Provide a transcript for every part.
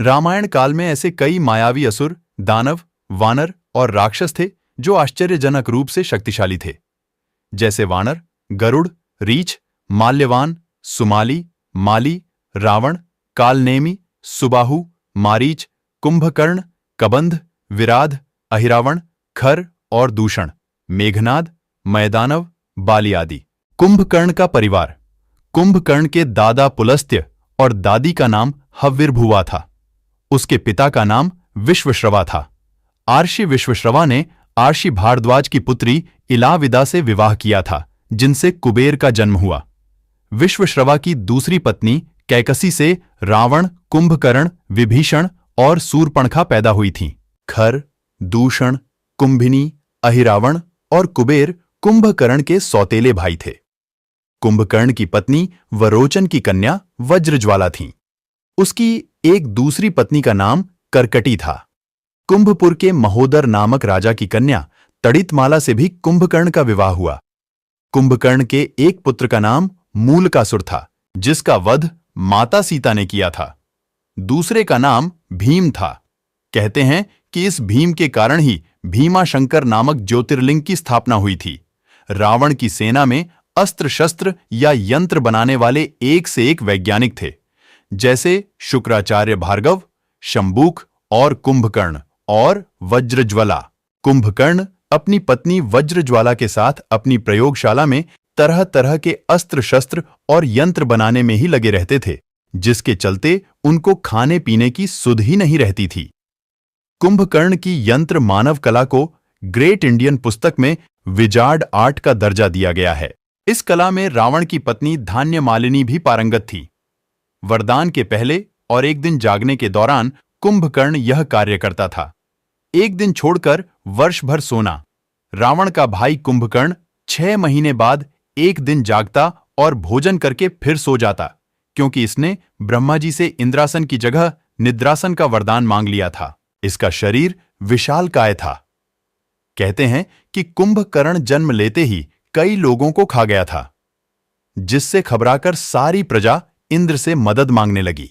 रामायण काल में ऐसे कई मायावी असुर, दानव, वानर और राक्षस थे जो आश्चर्यजनक रूप से शक्तिशाली थे। जैसे वानर, गरुड़, रीछ, माल्यवान, सुमाली, माली, रावण, कालनेमी, सुबाहु, मारीच, कुंभकर्ण, कबंध, विराध, अहिरावण, खर और दूषण, मेघनाद, मैदानव, बाली आदि। कुंभकर्ण का परिवार। कुंभकर्ण के दादा पुलस्त्य और दादी का नाम हव्यरभुवा था। उसके पिता का नाम विश्वश्रवा था। आर्षि विश्वश्रवा ने आर्षि भारद्वाज की पुत्री इलाविदा से विवाह किया था, जिनसे कुबेर का जन्म हुआ। विश्वश्रवा की दूसरी पत्नी कैकसी से रावण, कुंभकर्ण, विभीषण और सूर्पणखा पैदा हुई थीं। खर, दूषण, कुंभिनी, अहिरावण और कुबेर कुंभकर्ण के सौतेले भाई थे। कुंभकर्ण की पत्नी वरोचन की कन्या वज्रज्वाला थी। उसकी एक दूसरी पत्नी का नाम करकटी था। कुंभपुर के महोदर नामक राजा की कन्या तड़ितमाला से भी कुंभकर्ण का विवाह हुआ। कुंभकर्ण के एक पुत्र का नाम मूलकासुर था, जिसका वध माता सीता ने किया था। दूसरे का नाम भीम था। कहते हैं कि इस भीम के कारण ही भीमाशंकर नामक ज्योतिर्लिंग की स्थापना हुई थी। रावण की सेना में अस्त्र शस्त्र या यंत्र बनाने वाले एक से एक वैज्ञानिक थे, जैसे शुक्राचार्य भार्गव, शंबूक और कुंभकर्ण और वज्रज्वाला। कुंभकर्ण अपनी पत्नी वज्रज्वाला के साथ अपनी प्रयोगशाला में तरह तरह के अस्त्र शस्त्र और यंत्र बनाने में ही लगे रहते थे, जिसके चलते उनको खाने पीने की सुध ही नहीं रहती थी। कुंभकर्ण की यंत्र मानव कला को ग्रेट इंडियन पुस्तक में विजार्ड आर्ट का दर्जा दिया गया है। इस कला में रावण की पत्नी धान्य मालिनी भी पारंगत थी। वरदान के पहले और एक दिन जागने के दौरान कुंभकर्ण यह कार्य करता था। एक दिन छोड़कर वर्ष भर सोना। रावण का भाई कुंभकर्ण 6 महीने बाद एक दिन जागता और भोजन करके फिर सो जाता, क्योंकि इसने ब्रह्मा जी से इंद्रासन की जगह निद्रासन का वरदान मांग लिया था। इसका शरीर विशालकाय था। कहते हैं कि कुंभकर्ण जन्म लेते ही कई लोगों को खा गया था, जिससे घबराकर सारी प्रजा इंद्र से मदद मांगने लगी।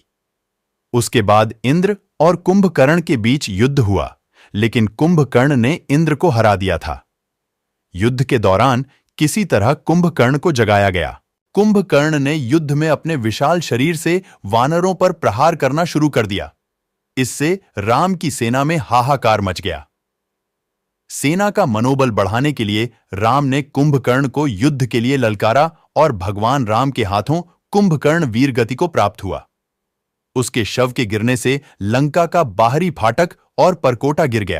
उसके बाद इंद्र और कुंभकर्ण के बीच युद्ध हुआ, लेकिन कुंभकर्ण ने इंद्र को हरा दिया था। युद्ध के दौरान किसी तरह कुंभकर्ण को जगाया गया। कुंभकर्ण ने युद्ध में अपने विशाल शरीर से वानरों पर प्रहार करना शुरू कर दिया। इससे राम की सेना में हाहाकार मच गया। सेना का मनोबल बढ़ाने के लिए राम ने कुंभकर्ण को युद्ध के लिए ललकारा और भगवान राम के हाथों कुंभकर्ण वीरगति को प्राप्त हुआ। उसके शव के गिरने से लंका का बाहरी फाटक और परकोटा गिर गया।